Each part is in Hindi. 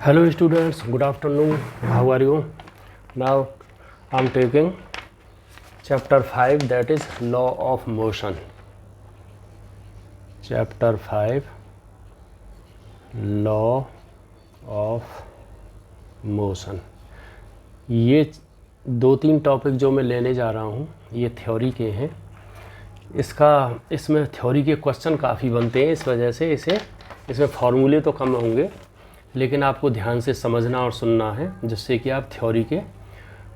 Hello students, good afternoon. How are you? Now I am taking chapter 5, that is law of motion. Chapter 5, law of motion. ये दो तीन टॉपिक जो मैं लेने जा रहा हूँ ये थ्योरी के हैं। इसमें थ्योरी के क्वेश्चन काफ़ी बनते हैं, इस वजह से इसमें फार्मूले तो कम होंगे, लेकिन आपको ध्यान से समझना और सुनना है जिससे कि आप थ्योरी के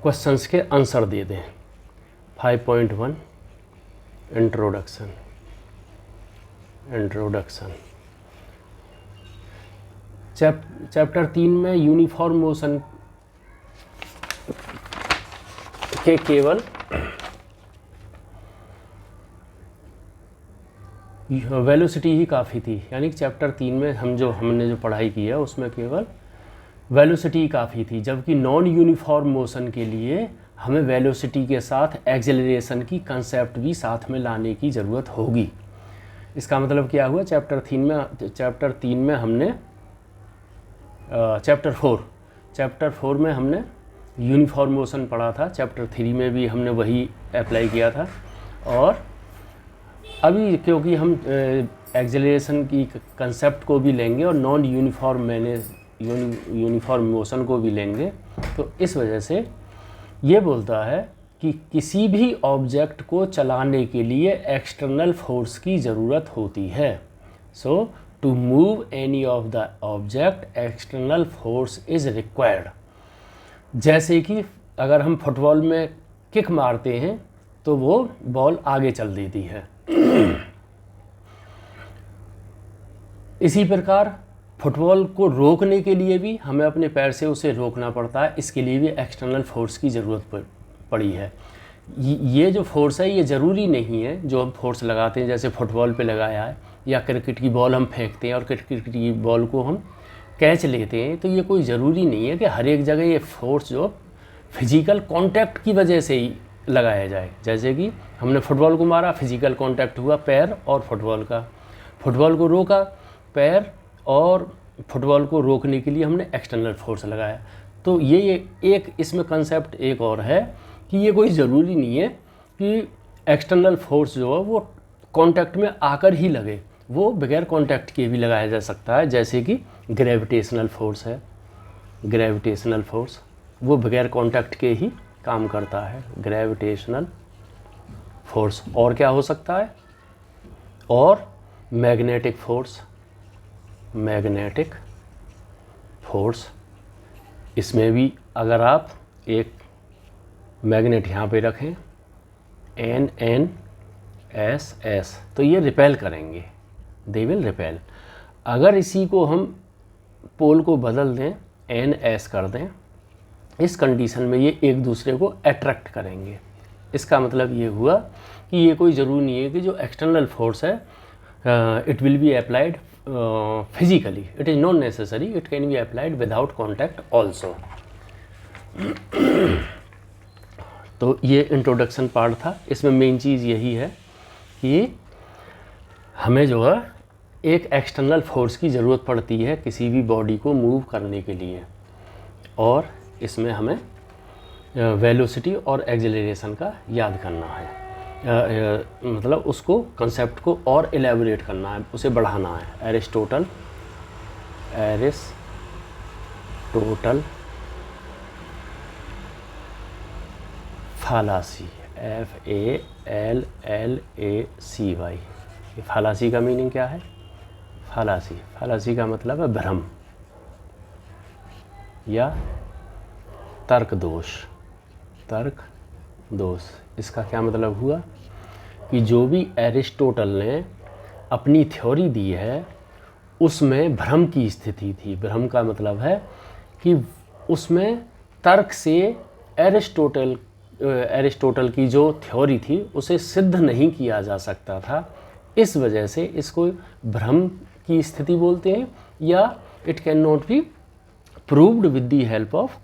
क्वेश्चंस के आंसर दे दें। 5.1 इंट्रोडक्शन। चैप्टर 3 में यूनिफॉर्म मोशन के केवल वेलोसिटी ही काफ़ी थी, यानी कि चैप्टर 3 में हमने जो पढ़ाई की है उसमें केवल वेलोसिटी ही काफ़ी थी, जबकि नॉन यूनिफॉर्म मोशन के लिए हमें वेलोसिटी के साथ एक्सेलरेशन की कंसेप्ट भी साथ में लाने की ज़रूरत होगी। इसका मतलब क्या हुआ, चैप्टर 3 में हमने चैप्टर 4 में हमने यूनिफॉर्म मोशन पढ़ा था, चैप्टर 3 में भी हमने वही अप्लाई किया था, और अभी क्योंकि हम एक्सेलरेशन की कंसेप्ट को भी लेंगे और नॉन यूनिफॉर्म मोशन को भी लेंगे, तो इस वजह से ये बोलता है कि किसी भी ऑब्जेक्ट को चलाने के लिए एक्सटर्नल फोर्स की ज़रूरत होती है। So to move any of the object external force is required. जैसे कि अगर हम फुटबॉल में किक मारते हैं तो वो बॉल आगे चल देती है। इसी प्रकार फुटबॉल को रोकने के लिए भी हमें अपने पैर से उसे रोकना पड़ता है, इसके लिए भी एक्सटर्नल फोर्स की ज़रूरत पड़ी है। ये जो फोर्स है ये ज़रूरी नहीं है जो हम फोर्स लगाते हैं, जैसे फुटबॉल पे लगाया है, या क्रिकेट की बॉल हम फेंकते हैं और क्रिकेट की बॉल को हम कैच लेते हैं, तो ये कोई ज़रूरी नहीं है कि हर एक जगह ये फोर्स जो फिजिकल कांटेक्ट की वजह से ही लगाया जाए। जैसे कि हमने फुटबॉल को मारा, फिजिकल कांटेक्ट हुआ पैर और फुटबॉल का, फुटबॉल को रोका, पैर और फुटबॉल को रोकने के लिए हमने एक्सटर्नल फोर्स लगाया। तो ये एक इसमें कंसेप्ट एक और है कि ये कोई ज़रूरी नहीं है कि एक्सटर्नल फोर्स जो है वो कांटेक्ट में आकर ही लगे, वो बगैर कांटेक्ट के भी लगाया जा सकता है। जैसे कि ग्रेविटेशनल फोर्स है, ग्रेविटेशनल फोर्स वो बगैर कांटेक्ट के ही काम करता है, ग्रेविटेशनल फोर्स। और क्या हो सकता है, और मैग्नेटिक फोर्स, इसमें भी अगर आप एक मैग्नेट यहाँ पे रखें NNSS तो ये रिपेल करेंगे, दे विल रिपेल। अगर इसी को हम पोल को बदल दें, NS कर दें, इस कंडीशन में ये एक दूसरे को अट्रैक्ट करेंगे। इसका मतलब ये हुआ कि ये कोई ज़रूरी नहीं है कि जो एक्सटर्नल फोर्स है it will be applied physically, it is not necessary, it can be applied without contact also. तो ये इंट्रोडक्शन पार्ट था। इसमें मेन चीज़ यही है कि हमें जो है एक एक्सटर्नल फोर्स की ज़रूरत पड़ती है किसी भी बॉडी को मूव करने के लिए, और इसमें हमें वेलोसिटी और एक्सेलरेशन का याद करना है, मतलब उसको कंसेप्ट को और एलेबोरेट करना है, उसे बढ़ाना है। Aristotle फालासी, FALLACY। फालासी का मीनिंग क्या है? फालासी का मतलब है भ्रम या तर्क दोष। इसका क्या मतलब हुआ कि जो भी एरिस्टोटल ने अपनी थ्योरी दी है उसमें भ्रम की स्थिति थी। भ्रम का मतलब है कि उसमें तर्क से एरिस्टोटल की जो थ्योरी थी उसे सिद्ध नहीं किया जा सकता था, इस वजह से इसको भ्रम की स्थिति बोलते हैं, या it can not be proved with the help of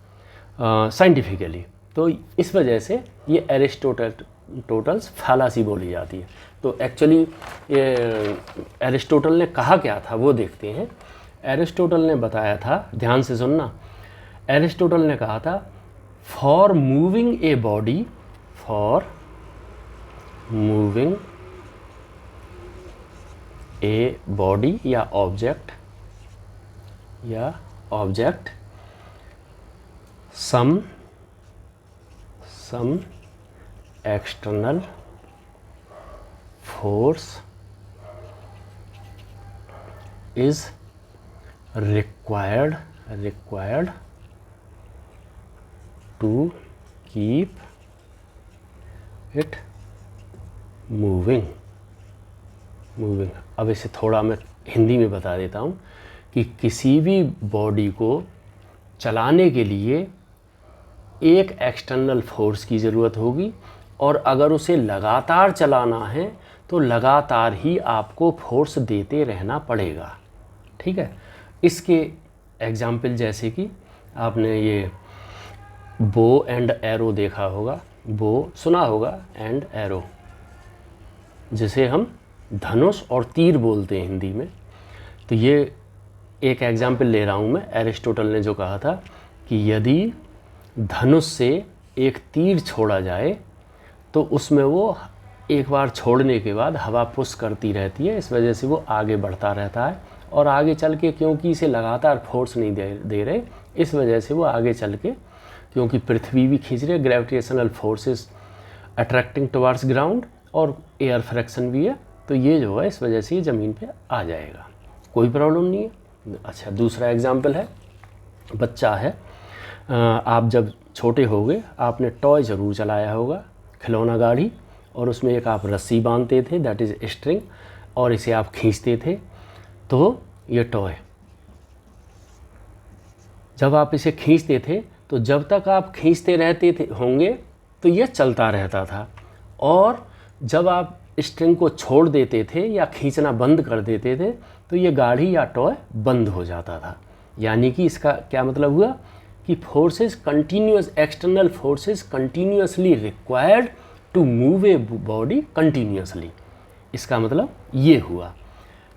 scientifically. तो इस वजह से ये एरिस्टोटल्स फालासी बोली जाती है। तो एक्चुअली ये एरिस्टोटल ने कहा क्या था वो देखते हैं। एरिस्टोटल ने बताया था, ध्यान से सुनना, एरिस्टोटल ने कहा था for moving a body, for moving a body या object some external force is required to keep it moving। अब इसे थोड़ा मैं हिंदी में बता देता हूँ कि किसी भी बॉडी को चलाने के लिए एक एक्सटर्नल फोर्स की ज़रूरत होगी, और अगर उसे लगातार चलाना है तो लगातार ही आपको फोर्स देते रहना पड़ेगा। ठीक है, इसके एग्जाम्पल जैसे कि आपने ये बो एंड एरो देखा होगा, बो सुना होगा, एंड एरो जिसे हम धनुष और तीर बोलते हैं हिंदी में। तो ये एक एग्जाम्पल ले रहा हूँ मैं, एरिस्टोटल ने जो कहा था कि यदि धनुष से एक तीर छोड़ा जाए तो उसमें वो एक बार छोड़ने के बाद हवा पुश करती रहती है, इस वजह से वो आगे बढ़ता रहता है, और आगे चल के क्योंकि इसे लगातार फोर्स नहीं दे रहे, इस वजह से वो आगे चल के, क्योंकि पृथ्वी भी खींच रही है, gravitational forces attracting towards ground, और एयर फ्रैक्शन भी है, तो ये जो है इस वजह से ये ज़मीन पे आ जाएगा, कोई प्रॉब्लम नहीं है। अच्छा, दूसरा एग्जाम्पल है, बच्चा है, आप जब छोटे होगे आपने टॉय ज़रूर चलाया होगा, खिलौना गाड़ी, और उसमें एक आप रस्सी बांधते थे, दैट इज़ स्ट्रिंग, और इसे आप खींचते थे, तो ये टॉय, जब आप इसे खींचते थे तो जब तक आप खींचते रहते थे होंगे तो ये चलता रहता था, और जब आप स्ट्रिंग को छोड़ देते थे या खींचना बंद कर देते थे तो ये गाड़ी या टॉय बंद हो जाता था। यानी कि इसका क्या मतलब हुआ कि forces continuous, external forces continuously required to move a body continuously, इसका मतलब ये हुआ।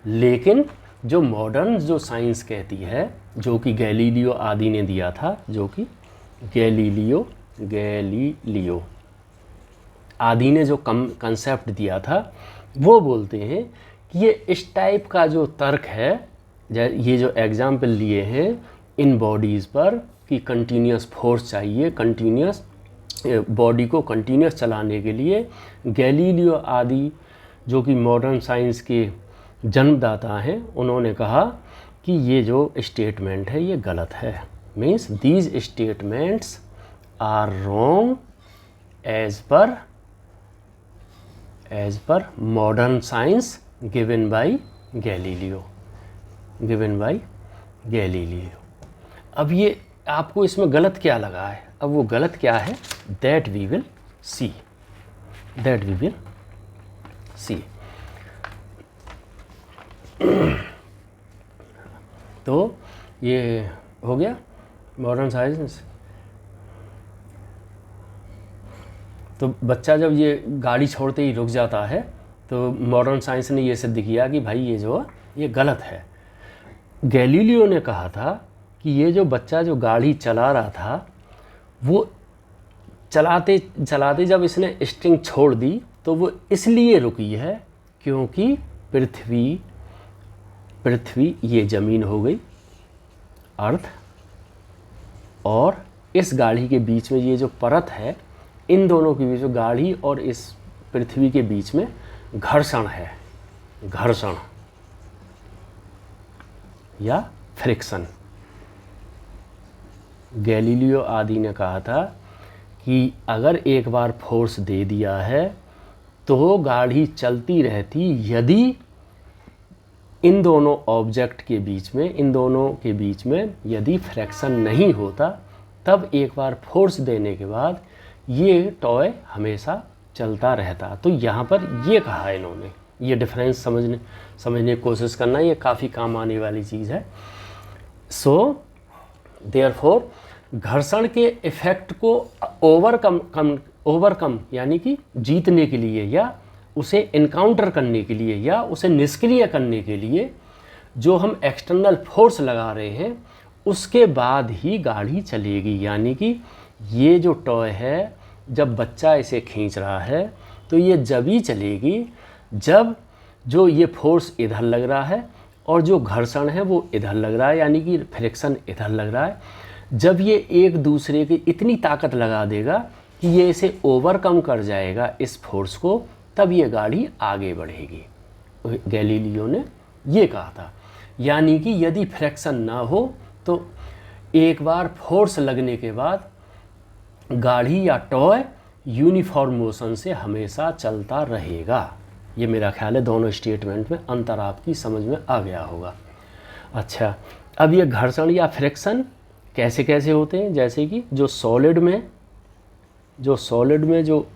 लेकिन जो मॉडर्न जो साइंस कहती है, जो कि गैलीलियो आदि ने दिया था, जो कि गैलीलियो आदि ने जो कंसेप्ट दिया था, वो बोलते हैं कि ये इस टाइप का जो तर्क है, ये जो एग्जाम्पल लिए हैं इन बॉडीज़ पर कि कंटिन्यूस फोर्स चाहिए, कंटिन्यूस बॉडी को कंटिन्यूस चलाने के लिए, गैलीलियो आदि जो कि मॉडर्न साइंस के जन्मदाता हैं, उन्होंने कहा कि ये जो स्टेटमेंट है ये गलत है। Means these statements are wrong as per modern science given by Galileo. अब ये आपको इसमें गलत क्या लगा है, अब वो गलत क्या है, दैट वी विल सी। तो ये हो गया मॉडर्न साइंस। तो बच्चा जब ये गाड़ी छोड़ते ही रुक जाता है तो मॉडर्न साइंस ने ये सिद्ध किया कि भाई ये जो ये गलत है। गैलीलियो ने कहा था कि ये जो बच्चा जो गाड़ी चला रहा था, वो चलाते चलाते जब इसने स्ट्रिंग छोड़ दी तो वो इसलिए रुकी है क्योंकि पृथ्वी ये ज़मीन हो गई, अर्थ, और इस गाड़ी के बीच में ये जो परत है, इन दोनों के बीच में, गाड़ी और इस पृथ्वी के बीच में घर्षण है, घर्षण या फ्रिक्शन। गैलीलियो आदि ने कहा था कि अगर एक बार फोर्स दे दिया है तो गाड़ी चलती रहती यदि इन दोनों ऑब्जेक्ट के बीच में, इन दोनों के बीच में यदि फ्रैक्शन नहीं होता, तब एक बार फोर्स देने के बाद ये टॉय हमेशा चलता रहता। तो यहाँ पर ये कहा है इन्होंने, ये डिफरेंस समझने की कोशिश करना, ये काफ़ी काम आने वाली चीज़ है। सो देयरफॉर घर्षण के इफ़ेक्ट को ओवरकम यानी कि जीतने के लिए, या उसे इनकाउंटर करने के लिए, या उसे निष्क्रिय करने के लिए जो हम एक्सटर्नल फोर्स लगा रहे हैं उसके बाद ही गाड़ी चलेगी। यानी कि ये जो टॉय है, जब बच्चा इसे खींच रहा है तो ये जब ही चलेगी जब जो ये फोर्स इधर लग रहा है और जो घर्षण है वो इधर लग रहा है, यानी कि फ्रिक्शन इधर लग रहा है। जब ये एक दूसरे की इतनी ताकत लगा देगा कि ये इसे ओवरकम कर जाएगा इस फोर्स को, तब ये गाड़ी आगे बढ़ेगी। गैलीलियो ने ये कहा था। यानी कि यदि फ्रिक्शन ना हो तो एक बार फोर्स लगने के बाद गाड़ी या टॉय यूनिफॉर्म मोशन से हमेशा चलता रहेगा। ये मेरा ख्याल है दोनों स्टेटमेंट में अंतर आपकी समझ में आ गया होगा। अच्छा, अब ये घर्षण या फ्रिक्शन कैसे कैसे होते हैं, जैसे कि जो सॉलिड में जो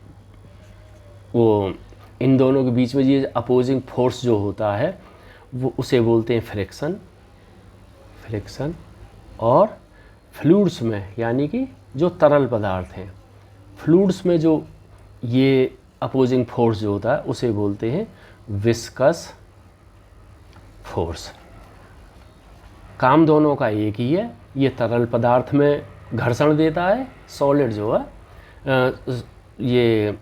वो इन दोनों के बीच में ये अपोजिंग फोर्स जो होता है वो उसे बोलते हैं फ्रिक्शन। और फ्लूइड्स में, यानी कि जो तरल पदार्थ हैं, फ्लूइड्स में जो ये अपोजिंग फोर्स जो होता है उसे बोलते हैं विस्कस फोर्स। काम दोनों का एक ही है। ये तरल पदार्थ में घर्षण देता है, सॉलिड जो है ये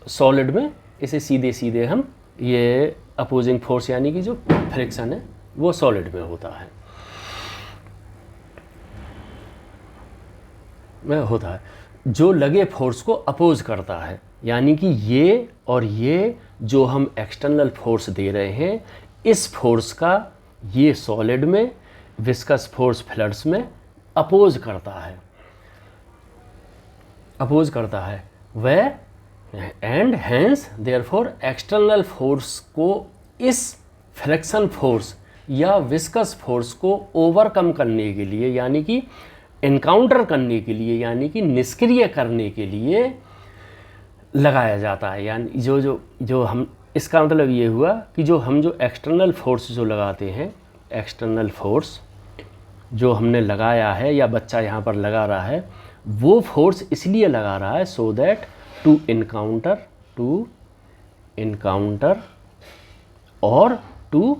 सॉलिड में इसे सीधे सीधे हम ये अपोजिंग फोर्स यानी कि जो फ्रिक्शन है वो सॉलिड में होता है जो लगे फोर्स को अपोज करता है। यानी कि ये और ये जो हम एक्सटर्नल फोर्स दे रहे हैं, इस फोर्स का ये सॉलिड में, विस्कस फोर्स फ्लड्स में अपोज करता है वह, and hence therefore external force को इस फ्रिक्शन फोर्स या विस्कस फोर्स को ओवरकम करने के लिए, यानी कि एनकाउंटर करने के लिए, यानी कि निष्क्रिय करने के लिए लगाया जाता है। यानी जो हम, इसका मतलब ये हुआ कि जो एक्सटर्नल फोर्स जो लगाते हैं, एक्सटर्नल फोर्स जो हमने लगाया है या बच्चा यहाँ पर लगा रहा है, वो फोर्स इसलिए लगा रहा है so that to encounter or to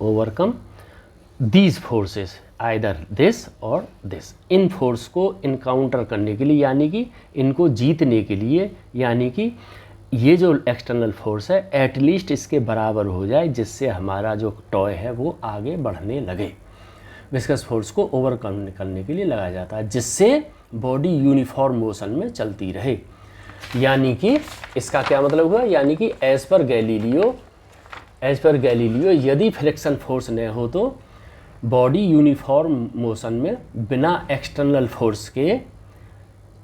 overcome these forces, either this or this. इन फोर्स को इनकाउंटर करने के लिए, यानी कि इनको जीतने के लिए, यानी कि ये जो एक्सटर्नल फोर्स है एटलीस्ट इसके बराबर हो जाए, जिससे हमारा जो टॉय है वो आगे बढ़ने लगे। विस्कस फोर्स को ओवरकम करने के लिए लगाया जाता है, जिससे बॉडी यूनिफॉर्म मोशन में चलती रहे। यानी कि इसका क्या मतलब हुआ, यानी कि एज पर गैलीलियो यदि फ्रिक्शन फोर्स न हो तो बॉडी यूनिफॉर्म मोशन में बिना एक्सटर्नल फोर्स के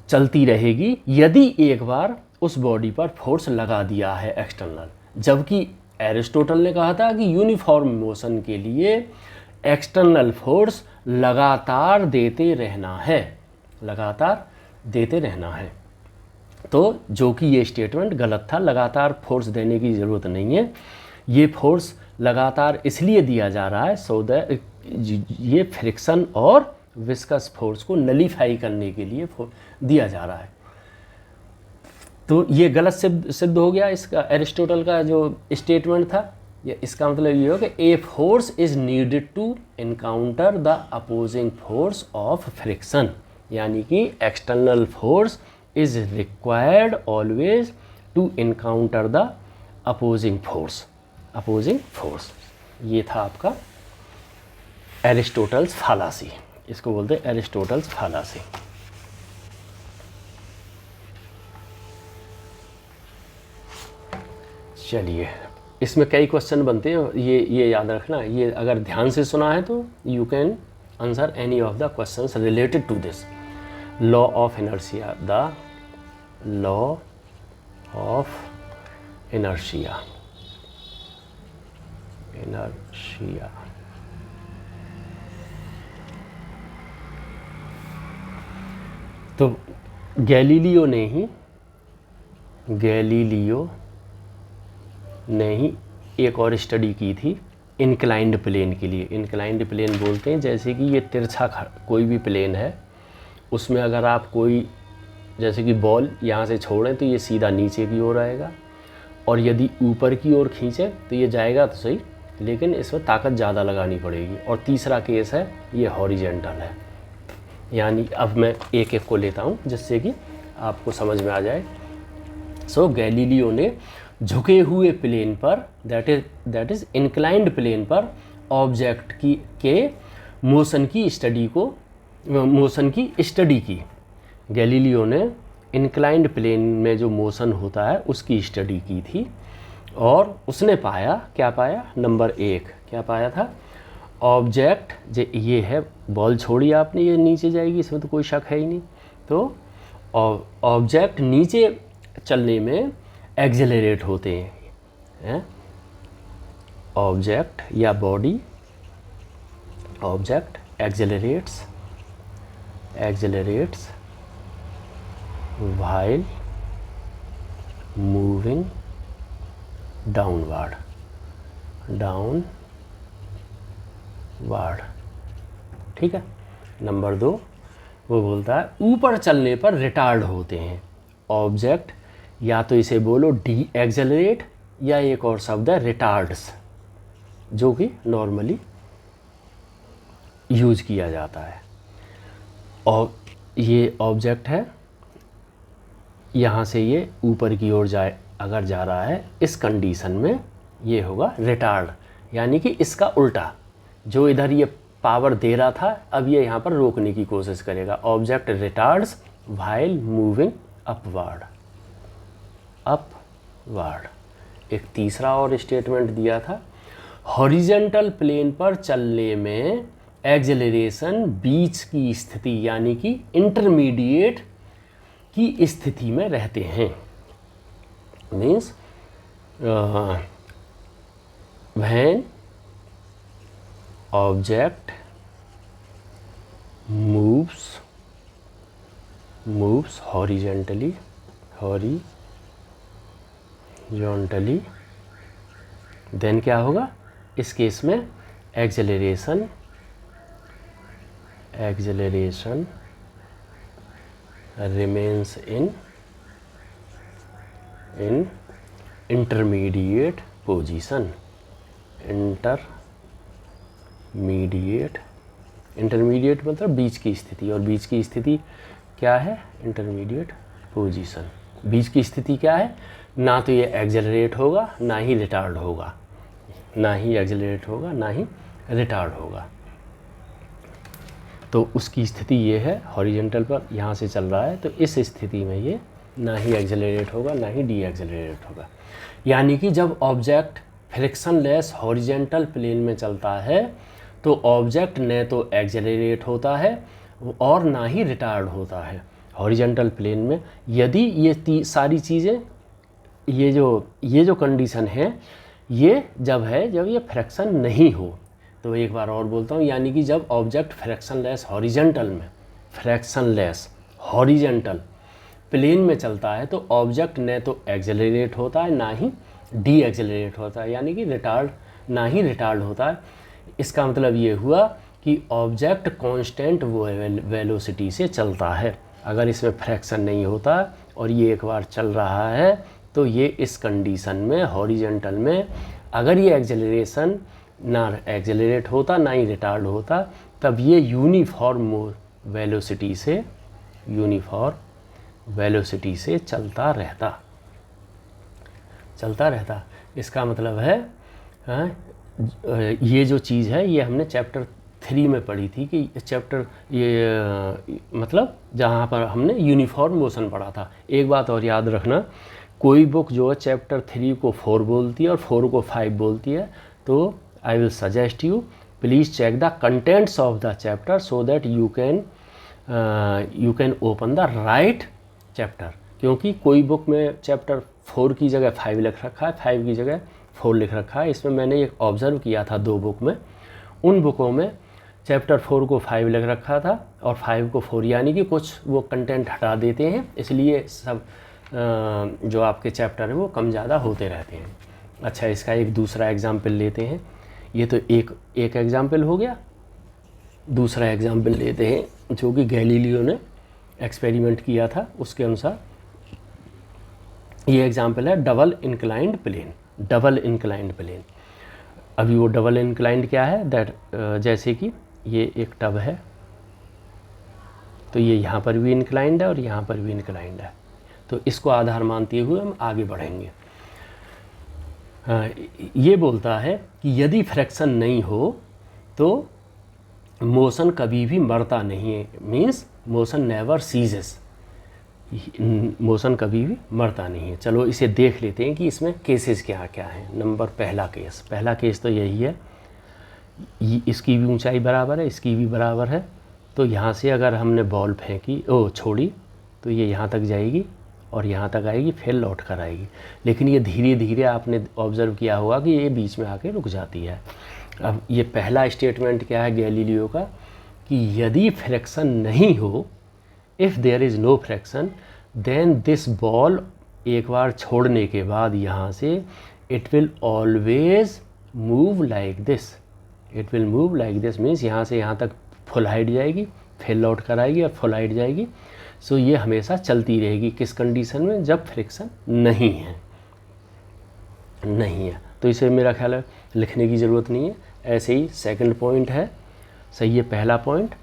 चलती रहेगी, यदि एक बार उस बॉडी पर फोर्स लगा दिया है एक्सटर्नल। जबकि एरिस्टोटल ने कहा था कि यूनिफॉर्म मोशन के लिए एक्सटर्नल फोर्स लगातार देते रहना है। तो जो कि ये स्टेटमेंट गलत था। लगातार फोर्स देने की ज़रूरत नहीं है। ये फोर्स लगातार इसलिए दिया जा रहा है सो दैट ये फ्रिक्शन और विस्कस फोर्स को नलीफाई करने के लिए दिया जा रहा है। तो ये गलत सिद्ध हो गया इसका, एरिस्टोटल का जो स्टेटमेंट था। इसका मतलब ये हो कि a force is needed to encounter the opposing force of friction, यानी कि external force is required always to encounter the opposing force. ये था आपका एरिस्टोटल्स फालासी, इसको बोलते हैं एरिस्टोटल्स फालासी। चलिए, इसमें कई क्वेश्चन बनते हैं, ये याद रखना। ये अगर ध्यान से सुना है तो you can answer any of the questions related to this. Law of inertia, the law of inertia. तो गैलीलियो ने ही एक और स्टडी की थी इंक्लाइंड प्लेन के लिए। इंक्लाइंड प्लेन बोलते हैं जैसे कि ये तिरछा कोई भी प्लेन है, उसमें अगर आप कोई जैसे कि बॉल यहाँ से छोड़ें तो ये सीधा नीचे की ओर आएगा, और यदि ऊपर की ओर खींचे तो ये जाएगा तो सही, लेकिन इसमें ताकत ज़्यादा लगानी पड़ेगी। और तीसरा केस है ये हॉरिजेंटल है। यानी अब मैं एक एक को लेता हूँ जिससे कि आपको समझ में आ जाए। सो गैलीलियो ने झुके हुए प्लेन पर, दैट इज़ इंक्लाइंड प्लेन पर ऑब्जेक्ट के मोशन की स्टडी की। गैलीलियो ने इंक्लाइंड प्लेन में जो मोशन होता है उसकी स्टडी की थी और उसने पाया, क्या पाया, नंबर 1 क्या पाया था, ऑब्जेक्ट ये है, बॉल छोड़िए आपने, ये नीचे जाएगी, इसमें तो कोई शक है ही नहीं। तो ऑब्जेक्ट नीचे चलने में एक्सेलरेट होते हैं। ऑब्जेक्ट या body, object accelerates while moving downward. ठीक है। नंबर 2 वो बोलता है ऊपर चलने पर रिटार्ड होते हैं ऑब्जेक्ट, या तो इसे बोलो डी एक्सेलरेट या एक और शब्द है रिटार्ड्स, जो कि नॉर्मली यूज किया जाता है। और ये ऑब्जेक्ट है, यहाँ से ये ऊपर की ओर अगर जा रहा है, इस कंडीशन में ये होगा रिटार्ड, यानी कि इसका उल्टा, जो इधर ये पावर दे रहा था अब ये यहाँ पर रोकने की कोशिश करेगा। Object retards while moving upward. एक तीसरा और स्टेटमेंट दिया था, हॉरिजेंटल प्लेन पर चलने में एक्सेलरेशन बीच की स्थिति यानी कि इंटरमीडिएट की स्थिति में रहते हैं। Means when object moves horizontally then क्या होगा, इस केस में acceleration remains in intermediate position। Intermediate मतलब बीच की स्थिति, और बीच की स्थिति क्या है, इंटरमीडिएट पोजीशन। बीच की स्थिति क्या है, ना तो ये एक्सेलरेट होगा ना ही रिटार्ड होगा, ना ही रिटार्ड होगा। तो उसकी स्थिति ये है, हॉरिजॉन्टल पर यहाँ से चल रहा है तो इस स्थिति में ये ना ही एक्सेलरेट होगा ना ही डी एक्सेलरेट होगा। यानी कि जब ऑब्जेक्ट फ्रिक्शनलेस हॉरिजॉन्टल प्लेन में चलता है तो ऑब्जेक्ट न तो एक्सेलरेट होता है और ना ही रिटार्ड होता है हॉरिजॉन्टल प्लेन में। यदि ये सारी चीज़ें, ये जो कंडीशन है, ये जब ये फ्रिक्शन नहीं हो। तो एक बार और बोलता हूँ, यानी कि जब ऑब्जेक्ट फ्रिक्शनलेस हॉरिजॉन्टल प्लेन में चलता है तो ऑब्जेक्ट न तो एक्सेलरेट होता है ना ही डी एक्सेलरेट होता है, यानी कि रिटार्ड होता है। इसका मतलब ये हुआ कि ऑब्जेक्ट कांस्टेंट वेलोसिटी से चलता है। अगर इसमें फ्रैक्शन नहीं होता और ये एक बार चल रहा है तो ये इस कंडीशन में हॉरिजॉन्टल में अगर ये एक्सेलरेशन ना एक्सेलरेट होता ना ही रिटार्ड होता, तब ये यूनिफॉर्म वेलोसिटी से चलता रहता। इसका मतलब है ये जो चीज़ है ये हमने चैप्टर 3 में पढ़ी थी कि मतलब जहाँ पर हमने यूनिफॉर्म मोशन पढ़ा था। एक बात और याद रखना, कोई बुक जो है चैप्टर 3 को 4 बोलती है और 4 को 5 बोलती है, तो I will suggest you please check the contents of the chapter so that you can open the right chapter. क्योंकि कोई बुक में चैप्टर 4 की जगह 5 लिख रखा है, 5 की जगह 4 लिख रखा है। इसमें मैंने एक ऑब्ज़र्व किया था 2 बुक में, उन बुकों में चैप्टर 4 को 5 लिख रखा था और 5 को 4, यानी कि कुछ वो कंटेंट हटा देते हैं, इसलिए सब जो आपके चैप्टर हैं वो कम ज़्यादा होते रहते हैं। अच्छा, इसका एक दूसरा एग्जाम्पल लेते हैं। ये तो एक एग्जाम्पल हो गया। दूसरा एग्जाम्पल लेते हैं जो कि गैलीलियो ने एक्सपेरिमेंट किया था, उसके अनुसार ये एग्जाम्पल है double inclined plane. Double inclined plane, अभी वो डबल इंक्लाइंड क्या है, दैट जैसे कि ये एक टब है, तो ये यहाँ पर भी इंक्लाइंड है और यहाँ पर भी इंक्लाइंड है, तो इसको आधार मानते हुए हम आगे बढ़ेंगे। ये बोलता है कि यदि फ्रैक्शन नहीं हो तो मोशन कभी भी मरता नहीं है, means motion never ceases, motion कभी भी मरता नहीं है। चलो इसे देख लेते हैं कि इसमें केसेस क्या क्या हैं। पहला केस तो यही है, इसकी भी ऊंचाई बराबर है, इसकी भी बराबर है, तो यहाँ से अगर हमने बॉल फेंकी छोड़ी तो ये यहाँ तक जाएगी और यहाँ तक आएगी, फिर लौट कर आएगी, लेकिन ये धीरे धीरे आपने ऑब्ज़र्व किया होगा कि ये बीच में आके रुक जाती है। अब ये पहला स्टेटमेंट क्या है गैलीलियो का, कि यदि फ्रैक्शन नहीं हो, if there is no fraction then this ball एक बार छोड़ने के बाद यहाँ से it will always move like this. It will move like this means यहाँ से यहाँ तक फुल हाइट जाएगी, फिर लौट कर आएगी और फुल हाइट जाएगी। सो ये हमेशा चलती रहेगी, किस कंडीशन में, जब फ्रिक्शन नहीं है। तो इसे मेरा ख्याल है लिखने की ज़रूरत नहीं है, ऐसे ही सेकंड पॉइंट है, सही है पहला पॉइंट।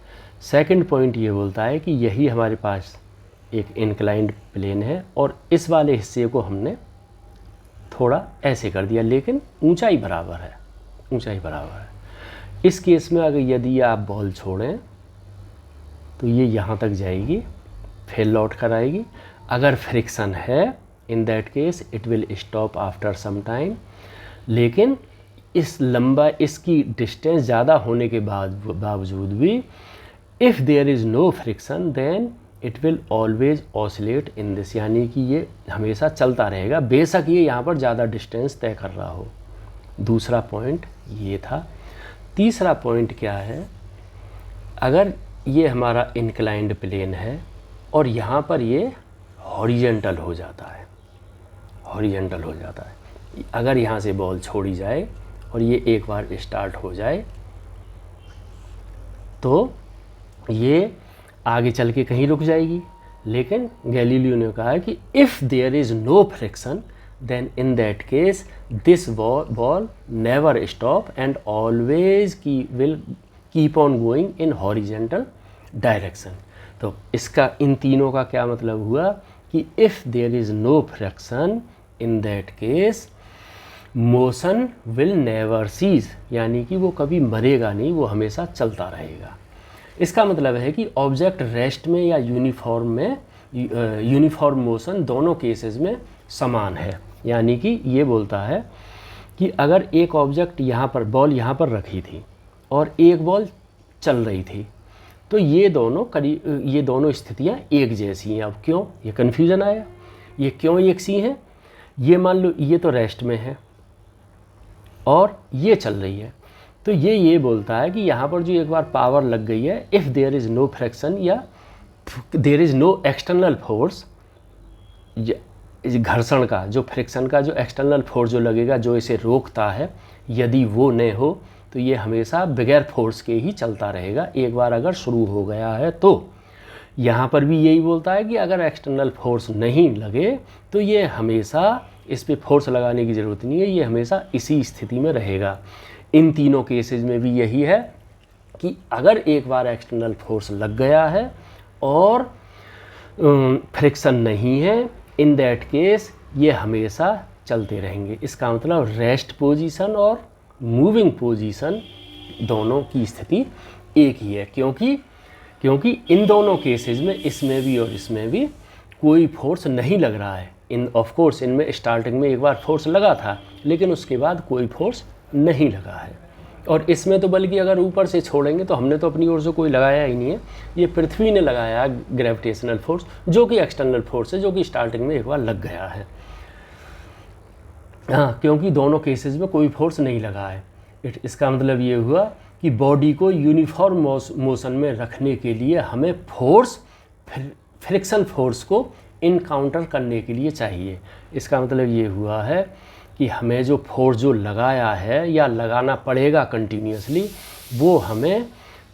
सेकंड पॉइंट ये बोलता है कि यही हमारे पास एक इंक्लाइंड प्लेन है और इस वाले हिस्से को हमने थोड़ा ऐसे कर दिया, लेकिन ऊंचाई बराबर है, इस केस में अगर यदि आप बॉल छोड़ें तो ये यहाँ तक जाएगी, फिर लौट कर आएगी। अगर फ्रिक्शन है, in that case it will stop after some time, लेकिन इसकी डिस्टेंस ज़्यादा होने के बावजूद भी if there is no friction then it will always oscillate in this, यानी कि ये हमेशा चलता रहेगा, बेशक ये यहाँ पर ज़्यादा डिस्टेंस तय कर रहा हो। दूसरा पॉइंट ये था। तीसरा पॉइंट क्या है, अगर ये हमारा इंक्लाइंड प्लेन है और यहाँ पर ये हॉरिजेंटल हो जाता है, अगर यहाँ से बॉल छोड़ी जाए और ये एक बार स्टार्ट हो जाए तो ये आगे चल के कहीं रुक जाएगी, लेकिन गैलीलियो ने कहा है कि if there is no friction then in that case this ball never stop and always will keep on going in horizontal direction. तो इसका इन तीनों का क्या मतलब हुआ कि if there is no friction in that case motion will never cease, यानी कि वो कभी मरेगा नहीं, वो हमेशा चलता रहेगा। इसका मतलब है कि ऑब्जेक्ट रेस्ट में या यूनिफॉर्म मोशन दोनों केसेस में समान है। यानी कि ये बोलता है कि अगर एक ऑब्जेक्ट यहाँ पर, बॉल यहाँ पर रखी थी और एक बॉल चल रही थी, तो ये दोनों स्थितियाँ एक जैसी हैं। अब क्यों ये कन्फ्यूज़न आया, ये क्यों एक सी हैं? ये मान लो ये तो रेस्ट में है और ये चल रही है, तो ये बोलता है कि यहाँ पर जो एक बार पावर लग गई है, if there is no friction या there is no external force, घर्षण का जो फ्रिक्शन का जो एक्सटर्नल फोर्स जो लगेगा, जो इसे रोकता है, यदि वो न हो तो ये हमेशा बगैर फोर्स के ही चलता रहेगा, एक बार अगर शुरू हो गया है तो। यहाँ पर भी यही बोलता है कि अगर एक्सटर्नल फोर्स नहीं लगे तो ये हमेशा, इस पे फोर्स लगाने की ज़रूरत नहीं है, ये हमेशा इसी स्थिति में रहेगा। इन तीनों केसेस में भी यही है कि अगर एक बार एक्सटर्नल फोर्स लग गया है और फ्रिक्शन नहीं है, इन दैट केस ये हमेशा चलते रहेंगे। इसका मतलब रेस्ट पोजीशन और मूविंग पोजीशन दोनों की स्थिति एक ही है, क्योंकि इन दोनों केसेस में, इसमें भी और इसमें भी, कोई फोर्स नहीं लग रहा है। ऑफ कोर्स इनमें स्टार्टिंग में एक बार फोर्स लगा था, लेकिन उसके बाद कोई फोर्स नहीं लगा है। और इसमें तो बल्कि अगर ऊपर से छोड़ेंगे तो हमने तो अपनी ओर से कोई लगाया ही नहीं है, ये पृथ्वी ने लगाया है ग्रेविटेशनल फोर्स, जो कि एक्सटर्नल फोर्स है, जो कि स्टार्टिंग में एक बार लग गया है। हाँ, क्योंकि दोनों केसेस में कोई फोर्स नहीं लगा है। इसका मतलब ये हुआ कि बॉडी को यूनिफॉर्म मोशन में रखने के लिए हमें फ्रिक्शन फोर्स को इनकाउंटर करने के लिए चाहिए। इसका मतलब ये हुआ है कि हमें जो फोर्स जो लगाया है या लगाना पड़ेगा कंटिन्यूसली, वो हमें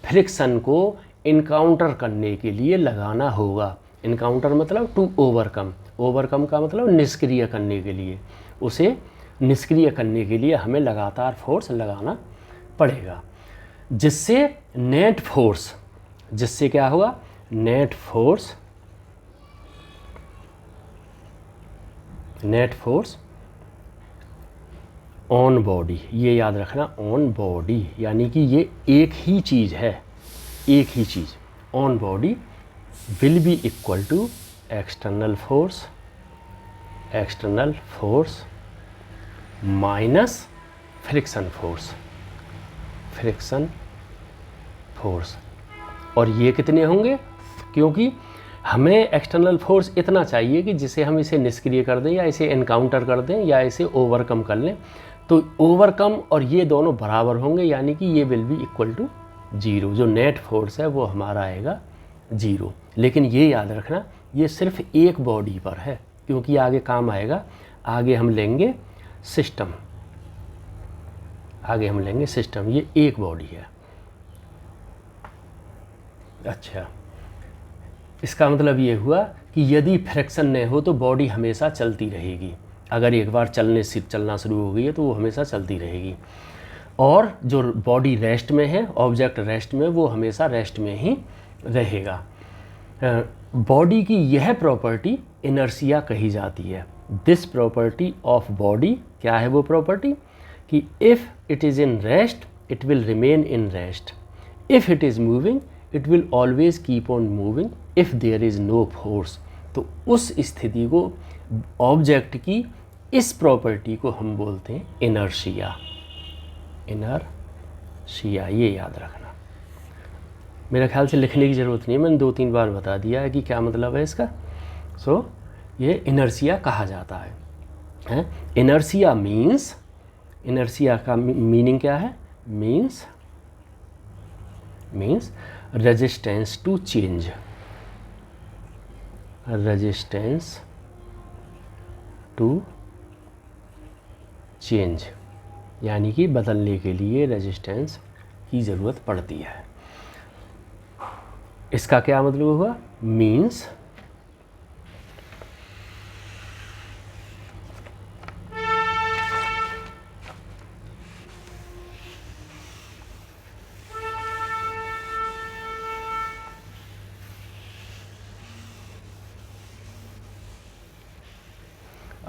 फ्रिक्शन को इनकाउंटर करने के लिए लगाना होगा। इनकाउंटर मतलब टू ओवरकम, ओवरकम का मतलब निष्क्रिय करने के लिए, उसे निष्क्रिय करने के लिए हमें लगातार फोर्स लगाना पड़ेगा, जिससे नेट फोर्स, जिससे क्या होगा, नेट फोर्स ऑन बॉडी, ये याद रखना, ऑन बॉडी यानी कि ये एक ही चीज़ है, एक ही चीज़, on body will be equal to external force minus friction force. और ये कितने होंगे, क्योंकि हमें एक्सटर्नल फोर्स इतना चाहिए कि जिसे हम इसे निष्क्रिय कर दें या इसे एनकाउंटर कर दें या इसे ओवरकम कर लें, तो ओवरकम और ये दोनों बराबर होंगे, यानी कि ये विल बी इक्वल टू 0। जो नेट फोर्स है वो हमारा आएगा 0। लेकिन ये याद रखना, ये सिर्फ एक बॉडी पर है, क्योंकि आगे काम आएगा, आगे हम लेंगे सिस्टम, ये एक बॉडी है। अच्छा, इसका मतलब ये हुआ कि यदि फ्रिक्शन नहीं हो तो बॉडी हमेशा चलती रहेगी। अगर एक बार चलना शुरू हो गई है तो वो हमेशा चलती रहेगी। और जो बॉडी रेस्ट में है, ऑब्जेक्ट रेस्ट में, वो हमेशा रेस्ट में ही रहेगा। बॉडी की यह प्रॉपर्टी इनर्शिया कही जाती है। दिस प्रॉपर्टी ऑफ बॉडी, क्या है वो प्रॉपर्टी, कि if it is in rest it will remain in rest, if it is moving it will always keep on moving if there is no force. तो उस स्थिति को, ऑब्जेक्ट की इस प्रॉपर्टी को हम बोलते हैं इनर्शिया। ये याद रखना, मेरा ख्याल से लिखने की ज़रूरत नहीं है, मैंने 2-3 बार बता दिया है कि क्या मतलब है इसका। ये इनर्शिया कहा जाता है। इनर्शिया मीन्स, इनर्शिया का मीनिंग क्या है, मीन्स रेजिस्टेंस टू चेंज, यानी कि बदलने के लिए रेजिस्टेंस की ज़रूरत पड़ती है। इसका क्या मतलब हुआ, मीन्स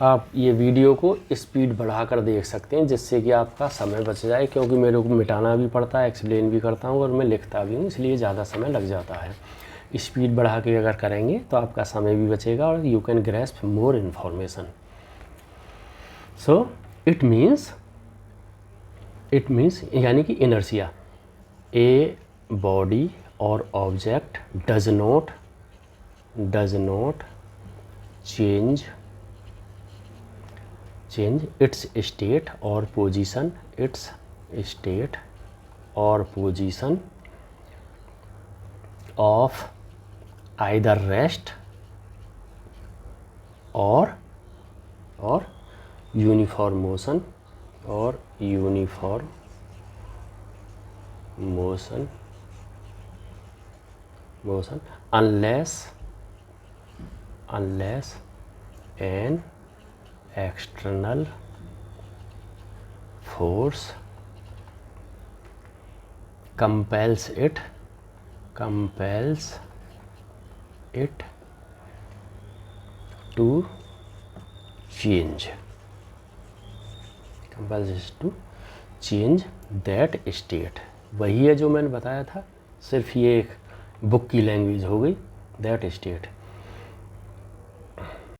आप ये वीडियो को स्पीड बढ़ाकर देख सकते हैं, जिससे कि आपका समय बच जाए, क्योंकि मेरे को मिटाना भी पड़ता है, एक्सप्लेन भी करता हूँ और मैं लिखता भी हूँ, इसलिए ज़्यादा समय लग जाता है। स्पीड बढ़ा के अगर करेंगे तो आपका समय भी बचेगा और you can grasp more information. It means यानी कि इनर्शिया, ए बॉडी और object does not change its state or position of either rest or uniform motion unless an external force compels it to change that state। वही है जो मैंने बताया था, सिर्फ ये एक बुक की लैंग्वेज हो गई, that state।